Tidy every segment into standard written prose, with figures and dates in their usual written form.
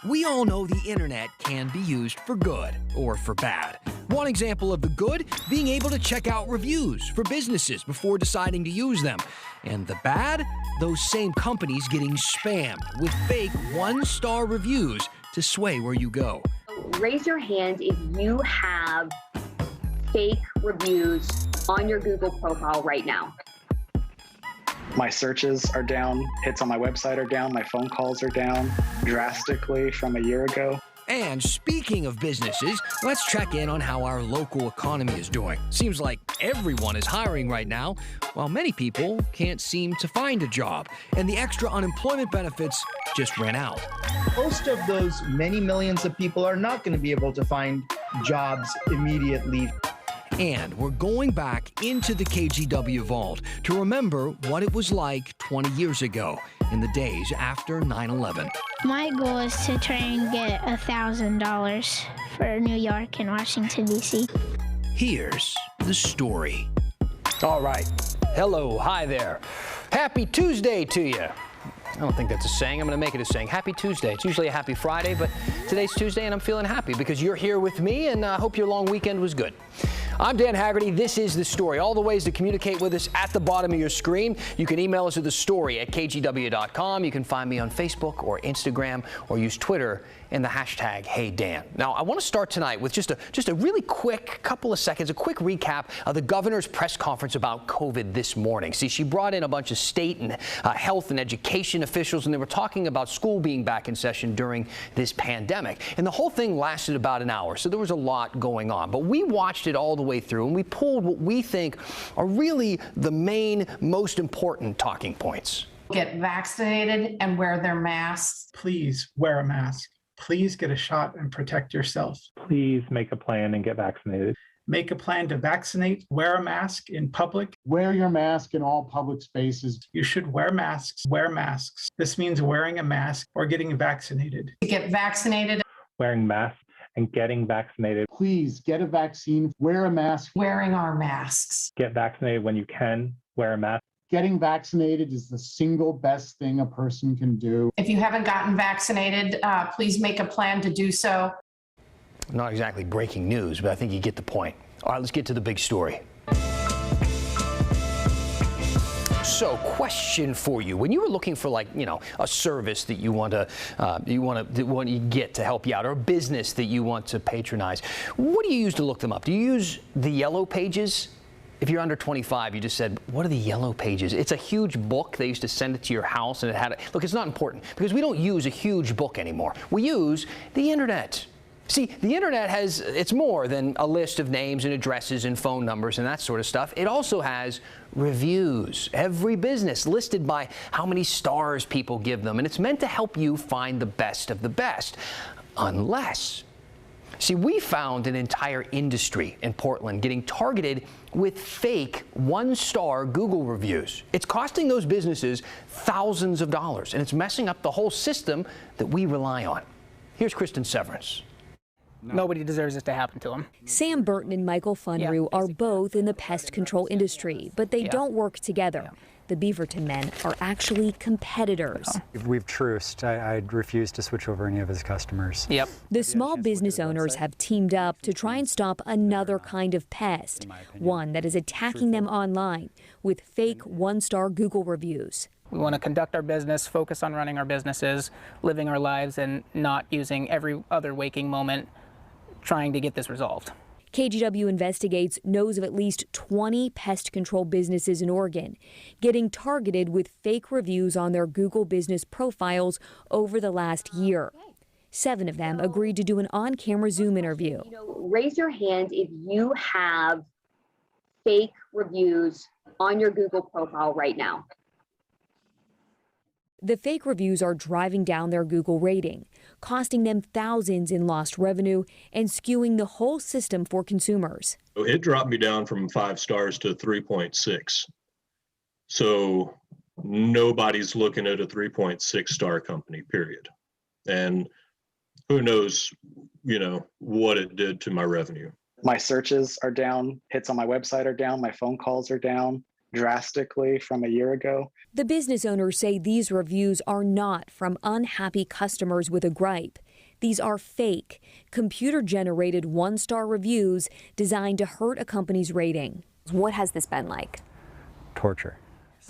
We all know the internet can be used for good or for bad. One example of the good, being able to check out reviews for businesses before deciding to use them. And the bad, those same companies getting spammed with fake one-star reviews to sway where you go. Raise your hand if you have fake reviews on your Google profile right now. My searches are down, hits on my website are down, my phone calls are down drastically from a year ago. And speaking of businesses, let's check in on how our local economy is doing. Seems like everyone is hiring right now, while many people can't seem to find a job, and the extra unemployment benefits just ran out. Most of those many millions of people are not going to be able to find jobs immediately. And we're going back into the KGW vault to remember what it was like 20 years ago in the days after 9/11. My goal is to try and get $1,000 for New York and Washington, D.C. Here's the story. All right. Hello. Hi there. Happy Tuesday to you. I don't think that's a saying. I'm going to make it a saying. Happy Tuesday. It's usually a happy Friday, but today's Tuesday and I'm feeling happy because you're here with me, and I hope your long weekend was good. I'm Dan Haggerty. This is The Story. All the ways to communicate with us at the bottom of your screen. You can email us at thestory@kgw.com. You can find me on Facebook or Instagram or use Twitter and the hashtag HeyDan. Now, I want to start tonight with just a really quick couple of seconds, a quick recap of the governor's press conference about COVID this morning. See, she brought in a bunch of state and health and education officials, and they were talking about school being back in session during this pandemic. And the whole thing lasted about an hour, so there was a lot going on. But we watched it all the way through, and we pulled what we think are really the main, most important talking points. Get vaccinated and wear their masks. Please wear a mask. Please get a shot and protect yourself. Please make a plan and get vaccinated. Make a plan to vaccinate, wear a mask in public. Wear your mask in all public spaces. You should wear masks, wear masks. This means wearing a mask or getting vaccinated. To get vaccinated. Wearing masks and getting vaccinated. Please get a vaccine, wear a mask. Wearing our masks. Get vaccinated when you can, wear a mask. Getting vaccinated is the single best thing a person can do. If you haven't gotten vaccinated, please make a plan to do so. Not exactly breaking news, but I think you get the point. All right, let's get to the big story. So, question for you: when you were looking for, like, a service that you want to get to help you out, or a business that you want to patronize, what do you use to look them up? Do you use the Yellow Pages? If you're under 25, you just said, what are the Yellow Pages? It's a huge book. They used to send it to your house, and it had look, it's not important because we don't use a huge book anymore. We use the internet. See, the internet it's more than a list of names and addresses and phone numbers and that sort of stuff. It also has reviews. Every business listed by how many stars people give them, and it's meant to help you find the best of the best. See, we found an entire industry in Portland getting targeted with fake one-star Google reviews. It's costing those businesses thousands of dollars, and it's messing up the whole system that we rely on. Here's Kristen Severance. Nobody deserves this to happen to them. Sam Burton and Michael Funrue are both in the pest control industry, but they don't work together. The Beaverton men are actually competitors. We've truced. I'd refuse to switch over any of his customers. Yep. The small business owners have teamed up to try and stop another kind of pest, one that is attacking them online with fake one-star Google reviews. We want to conduct our business, focus on running our businesses, living our lives, and not using every other waking moment trying to get this resolved. KGW Investigates knows of at least 20 pest control businesses in Oregon getting targeted with fake reviews on their Google business profiles over the last year. 7 of them agreed to do an on-camera Zoom interview. Raise your hand if you have fake reviews on your Google profile right now. The fake reviews are driving down their Google rating, costing them thousands in lost revenue and skewing the whole system for consumers. It dropped me down from 5 stars to 3.6. So nobody's looking at a 3.6 star company, period. And who knows, what it did to my revenue. My searches are down, hits on my website are down, my phone calls are down drastically from a year ago. The business owners say these reviews are not from unhappy customers with a gripe. These are fake, computer-generated one-star reviews designed to hurt a company's rating. What has this been like? Torture.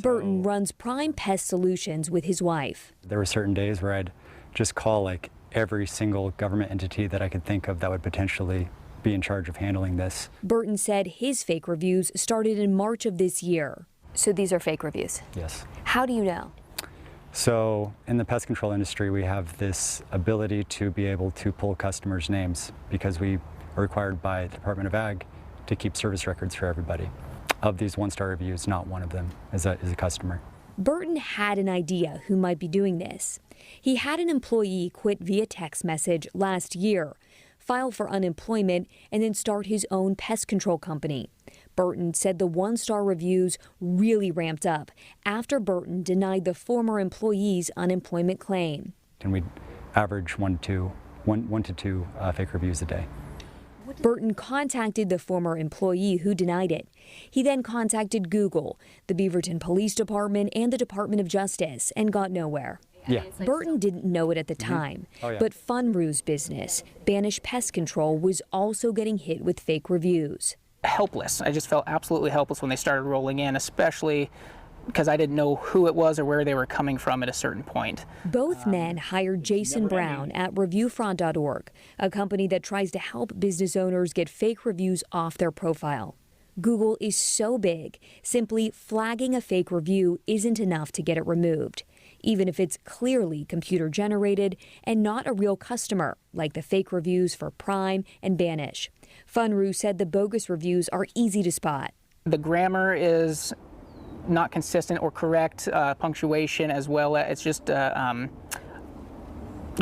Burton runs Prime Pest Solutions with his wife. There were certain days where I'd just call like every single government entity that I could think of that would potentially be in charge of handling this. Burton said his fake reviews started in March of this year. So these are fake reviews? Yes. How do you know? So in the pest control industry, we have this ability to be able to pull customers' names because we are required by the Department of Ag to keep service records for everybody. Of these one-star reviews, not one of them is a customer. Burton had an idea who might be doing this. He had an employee quit via text message last year, file for unemployment, and then start his own pest control company. Burton said the one-star reviews really ramped up after Burton denied the former employee's unemployment claim. And we average one to two fake reviews a day. Burton contacted the former employee who denied it. He then contacted Google, the Beaverton Police Department, and the Department of Justice and got nowhere. Yeah. Burton didn't know it at the time, but Funru's business, Banish Pest Control, was also getting hit with fake reviews. Helpless. I just felt absolutely helpless when they started rolling in, especially because I didn't know who it was or where they were coming from at a certain point. Both men hired Jason Brown at reviewfraud.org, a company that tries to help business owners get fake reviews off their profile. Google is so big, simply flagging a fake review isn't enough to get it removed, even if it's clearly computer-generated and not a real customer, like the fake reviews for Prime and Banish. Funru said the bogus reviews are easy to spot. The grammar is not consistent or correct, punctuation as well. It's just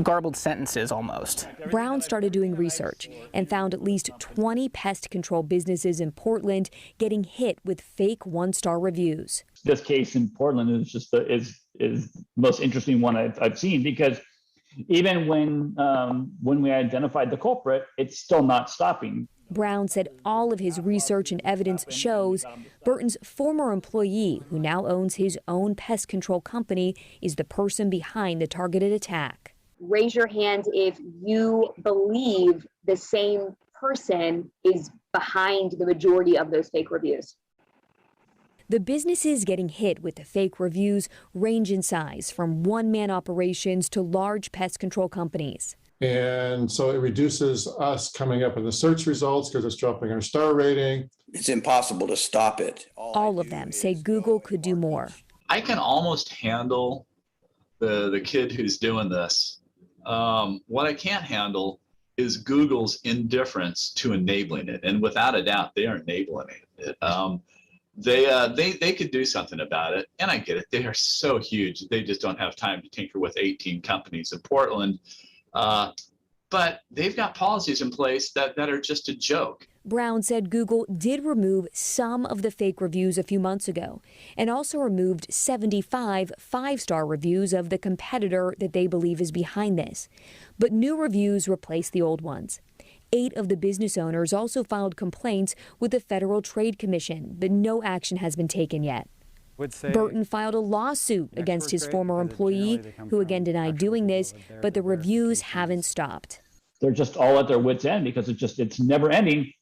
garbled sentences almost. Brown started doing research and found at least 20 pest control businesses in Portland getting hit with fake one-star reviews. This case in Portland is just the most interesting one I've seen, because even when we identified the culprit, it's still not stopping. Brown said all of his research and evidence shows Burton's former employee, who now owns his own pest control company, is the person behind the targeted attack. Raise your hand if you believe the same person is behind the majority of those fake reviews. The businesses getting hit with the fake reviews range in size, from one-man operations to large pest control companies. And so it reduces us coming up in the search results because it's dropping our star rating. It's impossible to stop it. All of them say Google could do more. I can almost handle the kid who's doing this. What I can't handle is Google's indifference to enabling it. And without a doubt, they are enabling it. They could do something about it. And I get it. They are so huge. They just don't have time to tinker with 18 companies in Portland. But they've got policies in place that are just a joke. Brown said Google did remove some of the fake reviews a few months ago and also removed 75 five-star reviews of the competitor that they believe is behind this. But new reviews replaced the old ones. 8 of the business owners also filed complaints with the Federal Trade Commission, but no action has been taken yet. Burton filed a lawsuit against his former employee, who again denied doing this, but the reviews haven't stopped. They're just all at their wits' end because it's never ending.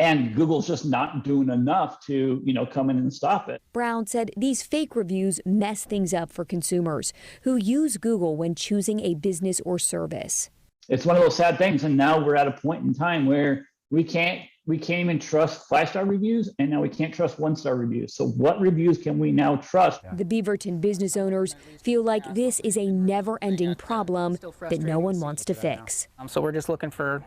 And Google's just not doing enough to, come in and stop it. Brown said these fake reviews mess things up for consumers who use Google when choosing a business or service. It's one of those sad things. And now we're at a point in time where we can't even trust 5-star reviews, and now we can't trust 1-star reviews. So what reviews can we now trust? The Beaverton business owners feel like this is a never-ending problem that no one wants to fix. So we're just looking for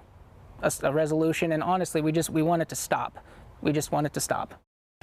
a resolution, and honestly, we want it to stop. We just want it to stop.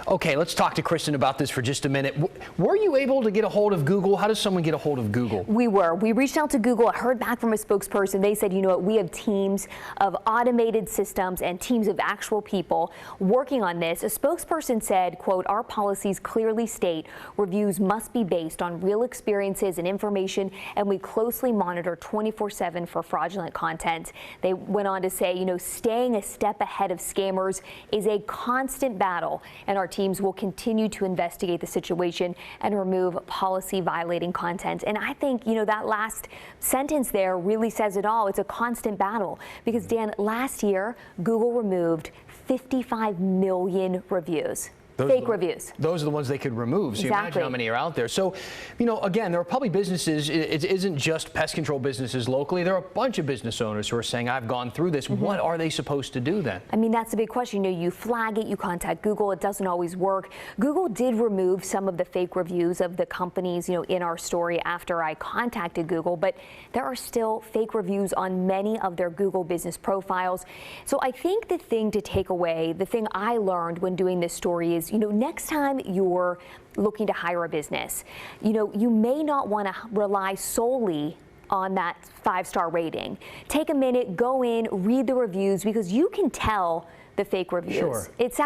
Okay, let's talk to Kristen about this for just a minute. Were you able to get a hold of Google? How does someone get a hold of Google? We were. We reached out to Google, heard back from a spokesperson. They said, we have teams of automated systems and teams of actual people working on this. A spokesperson said, quote, "Our policies clearly state reviews must be based on real experiences and information, and we closely monitor 24/7 for fraudulent content." They went on to say, staying a step ahead of scammers is a constant battle, and our our teams will continue to investigate the situation and remove policy violating content. And I think, that last sentence there really says it all. It's a constant battle because, Dan, last year, Google removed 55 million reviews. Fake reviews. Those are the ones they could remove. So you imagine how many are out there. So, again, there are probably businesses, it isn't just pest control businesses locally. There are a bunch of business owners who are saying, I've gone through this. What are they supposed to do then? I mean, that's a big question. You flag it, you contact Google. It doesn't always work. Google did remove some of the fake reviews of the companies, in our story after I contacted Google, but there are still fake reviews on many of their Google business profiles. So I think the thing to take away, the thing I learned when doing this story is, next time you're looking to hire a business, you may not want to rely solely on that 5-star rating. Take a minute, go in, read the reviews, because you can tell the fake reviews. Sure. It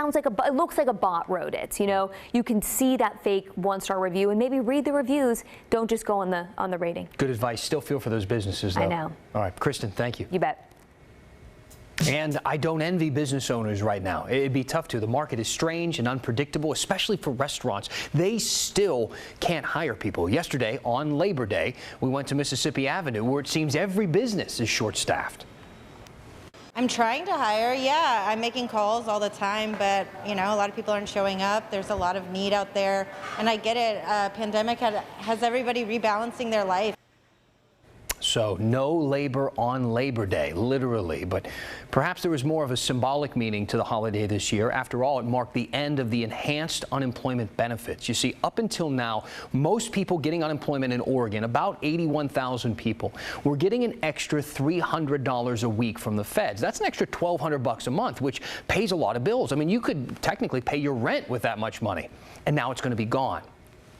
looks like a bot wrote it. You can see that fake 1-star review and maybe read the reviews. Don't just go on the rating. Good advice. Still feel for those businesses, though. I know. All right, Kristen, thank you. You bet. And I don't envy business owners right now. It'd be tough to. The market is strange and unpredictable, especially for restaurants. They still can't hire people. Yesterday, on Labor Day, we went to Mississippi Avenue, where it seems every business is short-staffed. I'm trying to hire, yeah. I'm making calls all the time, but, a lot of people aren't showing up. There's a lot of need out there, and I get it. Pandemic has everybody rebalancing their life. So no labor on Labor Day, literally, but perhaps there was more of a symbolic meaning to the holiday this year. After all, it marked the end of the enhanced unemployment benefits. You see, up until now, most people getting unemployment in Oregon, about 81,000 people, were getting an extra $300 a week from the feds. That's an extra $1,200 a month, which pays a lot of bills. I mean, you could technically pay your rent with that much money, and now it's going to be gone.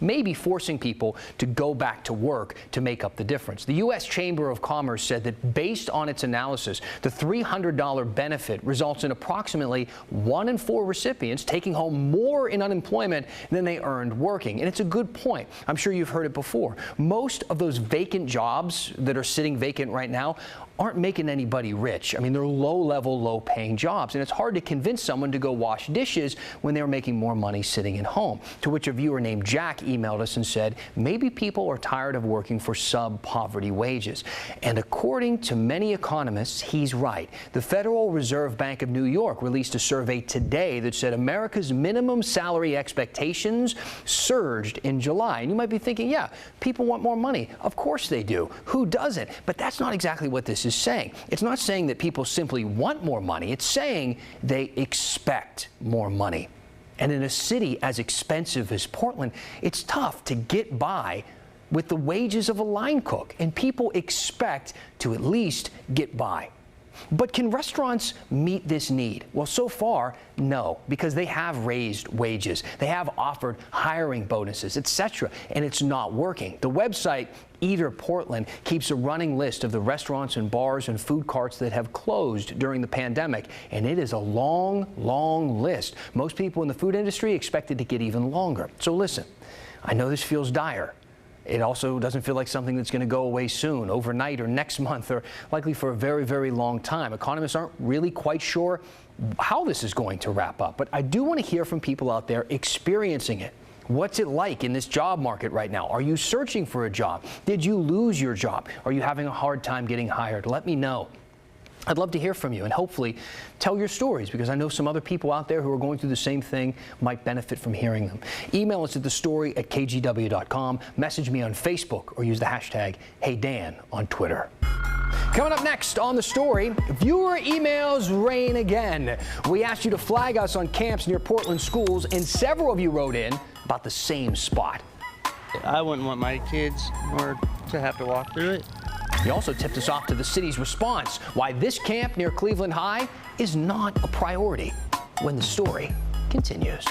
Maybe forcing people to go back to work to make up the difference. The U.S. Chamber of Commerce said that based on its analysis, the $300 benefit results in approximately 1 in 4 recipients taking home more in unemployment than they earned working. And it's a good point. I'm sure you've heard it before. Most of those vacant jobs that are sitting vacant right now aren't making anybody rich. I mean, they're low-level, low-paying jobs, and it's hard to convince someone to go wash dishes when they're making more money sitting at home. To which a viewer named Jack emailed us and said, maybe people are tired of working for sub-poverty wages. And according to many economists, he's right. The Federal Reserve Bank of New York released a survey today that said America's minimum salary expectations surged in July. And you might be thinking, yeah, people want more money. Of course they do. Who doesn't? But that's not exactly what this is saying. It's not saying that people simply want more money. It's saying they expect more money. And in a city as expensive as Portland, it's tough to get by with the wages of a line cook, and people expect to at least get by. But can restaurants meet this need? Well, so far, no, because they have raised wages. They have offered hiring bonuses, etc., and it's not working. The website Eater Portland keeps a running list of the restaurants and bars and food carts that have closed during the pandemic, and it is a long, long list. Most people in the food industry expect it to get even longer. So listen, I know this feels dire. It also doesn't feel like something that's going to go away soon, overnight or next month, or likely for a very, very long time. Economists aren't really quite sure how this is going to wrap up, but I do want to hear from people out there experiencing it. What's it like in this job market right now? Are you searching for a job? Did you lose your job? Are you having a hard time getting hired? Let me know. I'd love to hear from you and hopefully tell your stories, because I know some other people out there who are going through the same thing might benefit from hearing them. Email us at thestory@kgw.com, message me on Facebook, or use the hashtag HeyDan on Twitter. Coming up next on The Story, viewer emails reign again. We asked you to flag us on camps near Portland schools, and several of you wrote in about the same spot. I wouldn't want my kids to have to walk through it. He also tipped us off to the city's response, why this camp near Cleveland High is not a priority, when The Story continues.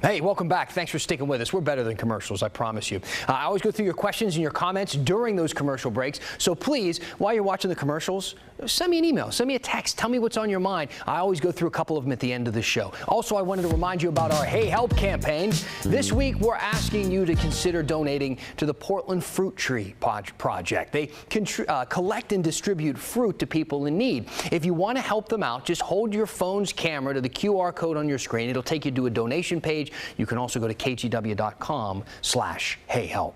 Hey, welcome back. Thanks for sticking with us. We're better than commercials, I promise you. I always go through your questions and your comments during those commercial breaks. So please, while you're watching the commercials, send me an email, send me a text, tell me what's on your mind. I always go through a couple of them at the end of the show. Also, I wanted to remind you about our Hey Help campaign. This week, we're asking you to consider donating to the Portland Fruit Tree Project. They collect and distribute fruit to people in need. If you want to help them out, just hold your phone's camera to the QR code on your screen. It'll take you to a donation page. You can also go to kgw.com/heyhelp.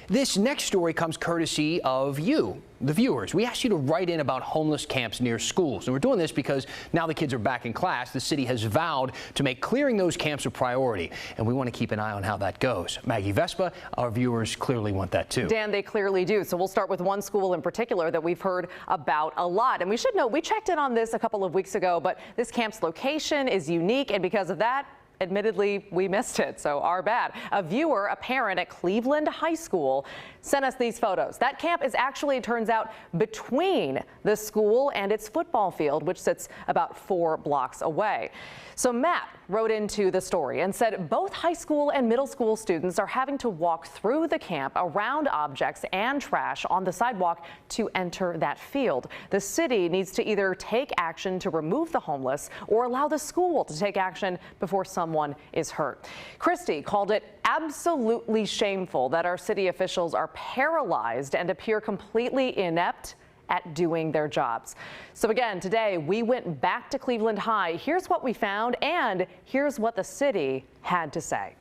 This next story comes courtesy of you, the viewers. We asked you to write in about homeless camps near schools. And we're doing this because now the kids are back in class. The city has vowed to make clearing those camps a priority. And we want to keep an eye on how that goes. Maggie Vespa, our viewers clearly want that too. Dan, they clearly do. So we'll start with one school in particular that we've heard about a lot. And we should know, we checked in on this a couple of weeks ago, but this camp's location is unique. And because of that, admittedly, we missed it, so our bad. A viewer, a parent at Cleveland High School, sent us these photos. That camp is actually, it turns out, between the school and its football field, which sits about 4 blocks away. So Matt wrote into the story and said both high school and middle school students are having to walk through the camp around objects and trash on the sidewalk to enter that field. The city needs to either take action to remove the homeless or allow the school to take action before someone is hurt. Christy called it absolutely shameful that our city officials are paralyzed and appear completely inept at doing their jobs. So again, today we went back to Cleveland High. Here's what we found, and here's what the city had to say.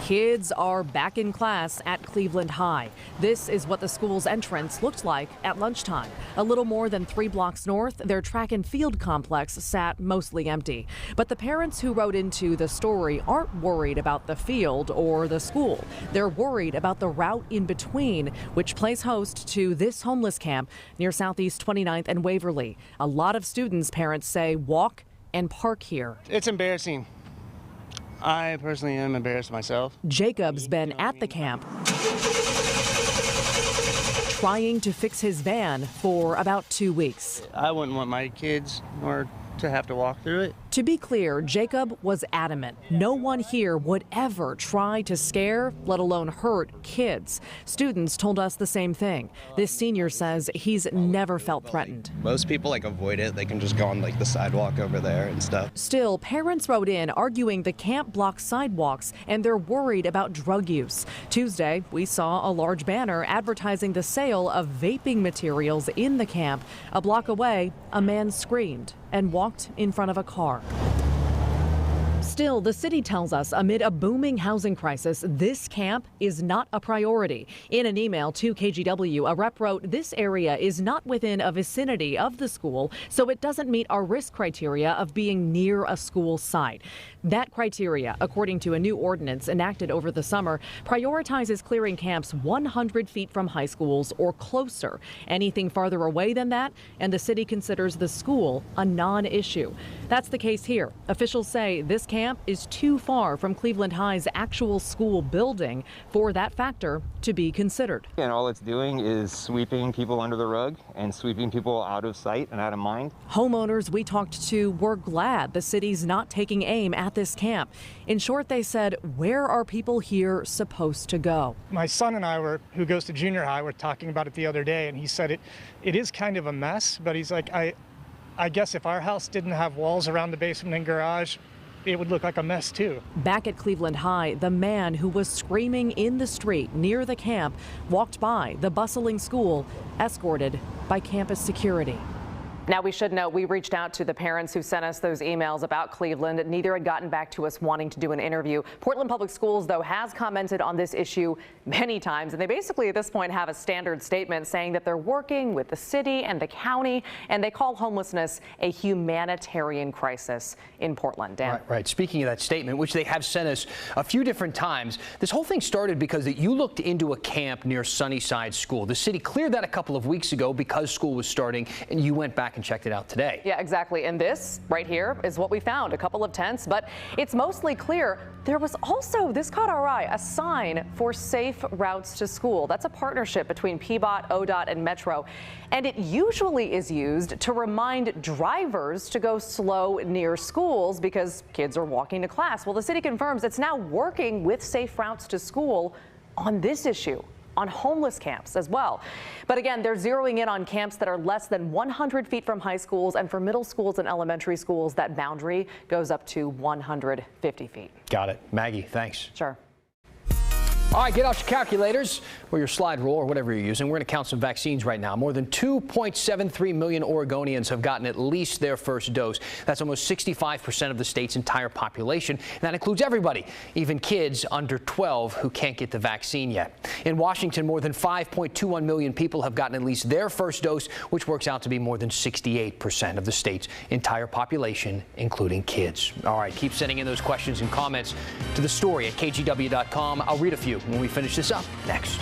Kids are back in class at Cleveland High. This is what the school's entrance looked like at lunchtime. A little more than 3 blocks north, their track and field complex sat mostly empty. But the parents who wrote into the story aren't worried about the field or the school. They're worried about the route in between, which plays host to this homeless camp near Southeast 29th and Waverly. A lot of students, parents say, walk and park here. It's embarrassing. I personally am embarrassed myself. Jacob's been at the camp trying to fix his van for about 2 weeks. I wouldn't want my kids or to have to walk through it. To be clear, Jacob was adamant. No one here would ever try to scare, let alone hurt, kids. Students told us the same thing. This senior says he's never felt threatened. Most people avoid it. They can just go on the sidewalk over there and stuff. Still, parents wrote in arguing the camp blocks sidewalks and they're worried about drug use. Tuesday, we saw a large banner advertising the sale of vaping materials in the camp. A block away, a man screamed and walked in front of a car. Still, the city tells us amid a booming housing crisis, this camp is not a priority. In an email to KGW, a rep wrote, "This area is not within a vicinity of the school, so it doesn't meet our risk criteria of being near a school site." That criteria, according to a new ordinance enacted over the summer, prioritizes clearing camps 100 feet from high schools or closer. Anything farther away than that, and the city considers the school a non-issue. That's the case here. Officials say this camp is too far from Cleveland High's actual school building for that factor to be considered. And all it's doing is sweeping people under the rug and sweeping people out of sight and out of mind. Homeowners we talked to were glad the city's not taking aim at this camp. In short, they said, where are people here supposed to go? My son and I, who goes to junior high, were talking about it the other day, and he said it is kind of a mess, but he's like, I guess if our house didn't have walls around the basement and garage, it would look like a mess too. Back at Cleveland High, the man who was screaming in the street near the camp walked by the bustling school, escorted by campus security. Now, we should note, we reached out to the parents who sent us those emails about Cleveland. Neither had gotten back to us wanting to do an interview. Portland Public Schools, though, has commented on this issue many times, and they basically at this point have a standard statement saying that they're working with the city and the county, and they call homelessness a humanitarian crisis in Portland. Dan. Right. Speaking of that statement, which they have sent us a few different times, this whole thing started because you looked into a camp near Sunnyside School. The city cleared that a couple of weeks ago because school was starting, and you went back back and checked it out today. Yeah, exactly. And this right here is what we found, a couple of tents, but it's mostly clear. There was also, this caught our eye, a sign for safe routes to school. That's a partnership between PBOT, ODOT, and Metro. And it usually is used to remind drivers to go slow near schools because kids are walking to class. Well, the city confirms it's now working with safe routes to school on this issue, on homeless camps as well. But again, they're zeroing in on camps that are less than 100 feet from high schools, and for middle schools and elementary schools, that boundary goes up to 150 feet. Got it. Maggie, thanks. Sure. All right, get out your calculators or your slide rule or whatever you're using. We're going to count some vaccines right now. More than 2.73 million Oregonians have gotten at least their first dose. That's almost 65% of the state's entire population. And that includes everybody, even kids under 12 who can't get the vaccine yet. In Washington, more than 5.21 million people have gotten at least their first dose, which works out to be more than 68% of the state's entire population, including kids. All right, keep sending in those questions and comments to the story at kgw.com. I'll read a few when we finish this up next.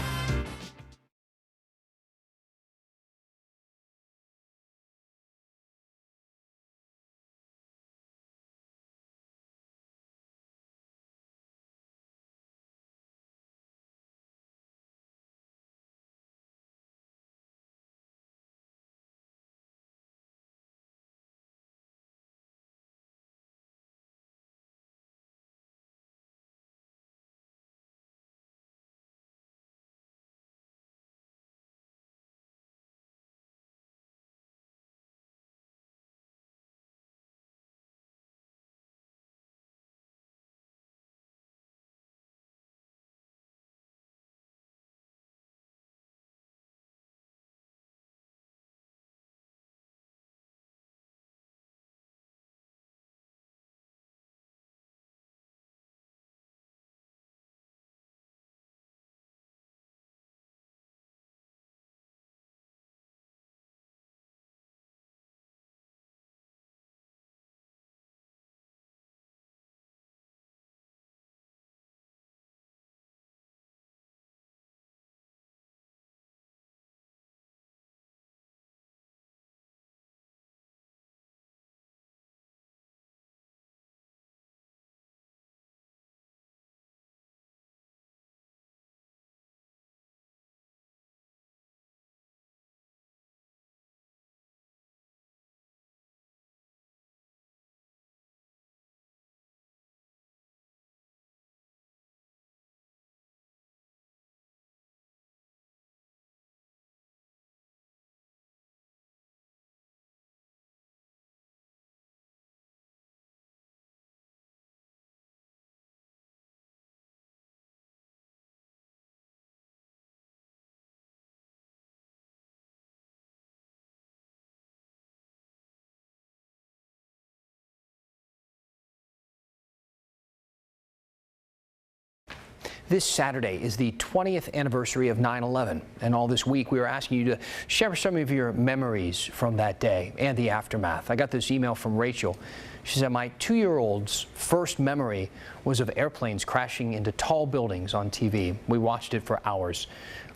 This Saturday is the 20th anniversary of 9/11, and all this week we are asking you to share some of your memories from that day and the aftermath. I got this email from Rachel. She said, my 2-year-old's first memory was of airplanes crashing into tall buildings on TV. We watched it for hours.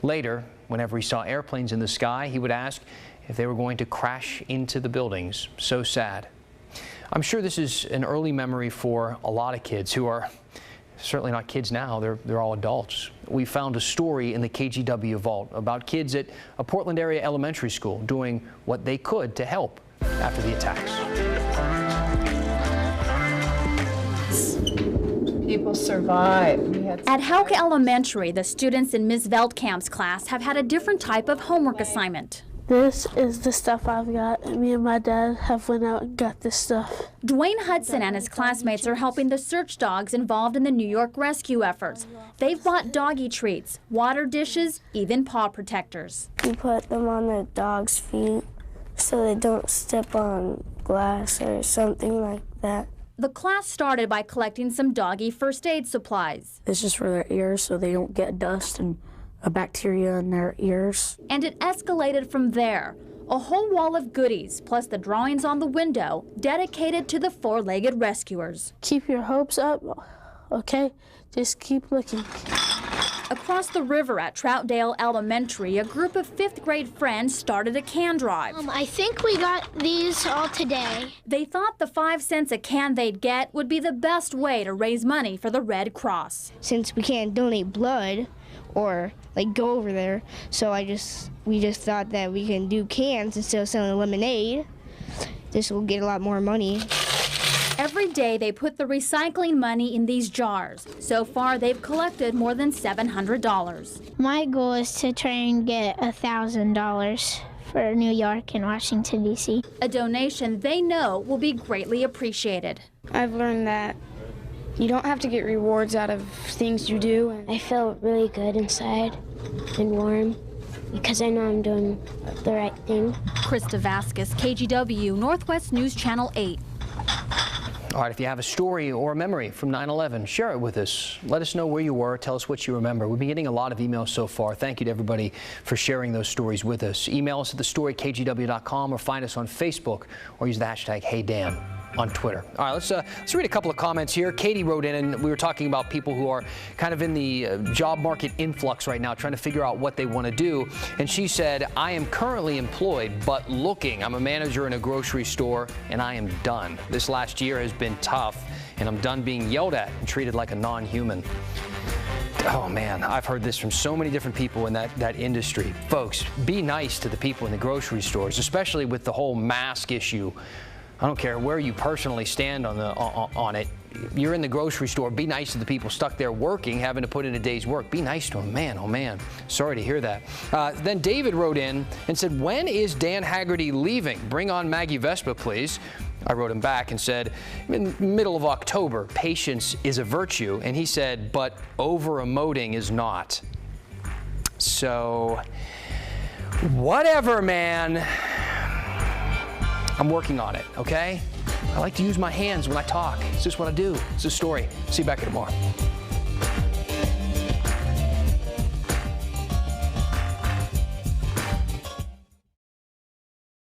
Later, whenever he saw airplanes in the sky, he would ask if they were going to crash into the buildings. So sad. I'm sure this is an early memory for a lot of kids who are certainly not kids now, they're all adults. We found a story in the KGW vault about kids at a Portland area elementary school doing what they could to help after the attacks. People survive. At Hauke Elementary, the students in Ms. Veldkamp's class have had a different type of homework assignment. This is the stuff I've got. Me and my dad have went out and got this stuff. Dwayne Hudson and his classmates are helping the search dogs involved in the New York rescue efforts. They've bought doggy treats, water dishes, even paw protectors. We put them on the dog's feet so they don't step on glass or something like that. The class started by collecting some doggy first aid supplies. This is for their ears so they don't get dust and bacteria in their ears. And it escalated from there. A whole wall of goodies, plus the drawings on the window, dedicated to the four-legged rescuers. Keep your hopes up, okay? Just keep looking. Across the river at Troutdale Elementary, a group of 5th grade friends started a can drive. I think we got these all today. They thought the 5 cents a can they'd get would be the best way to raise money for the Red Cross. Since we can't donate blood or like go over there, so we just thought that we can do cans instead of selling lemonade. This will get a lot more money. Every day they put the recycling money in these jars. So far they've collected more than $700. My goal is to try and get $1,000 for New York and Washington, D.C. A donation they know will be greatly appreciated. I've learned that you don't have to get rewards out of things you do. And I feel really good inside and warm because I know I'm doing the right thing. Krista Vasquez, KGW, Northwest News Channel 8. All right, if you have a story or a memory from 9/11, share it with us. Let us know where you were. Tell us what you remember. We've been getting a lot of emails so far. Thank you to everybody for sharing those stories with us. Email us at thestory@kgw.com or find us on Facebook or use the hashtag HeyDan on Twitter. All right, let's read a couple of comments here. Katie wrote in, and we were talking about people who are kind of in the job market influx right now, trying to figure out what they want to do. And she said, I am currently employed, but looking. I'm a manager in a grocery store, and I am done. This last year has been tough, and I'm done being yelled at and treated like a non-human. Oh man, I've heard this from so many different people in that industry. Folks, be nice to the people in the grocery stores, especially with the whole mask issue. I don't care where you personally stand on it. You're in the grocery store. Be nice to the people stuck there working, having to put in a day's work. Be nice to them. Man, oh man. Sorry to hear that. Then David wrote in and said, when is Dan Haggerty leaving? Bring on Maggie Vespa, please. I wrote him back and said, in the middle of October, patience is a virtue. And he said, but over-emoting is not. So, whatever, man. I'm working on it, okay? I like to use my hands when I talk. It's just what I do. It's a story. See you back here tomorrow.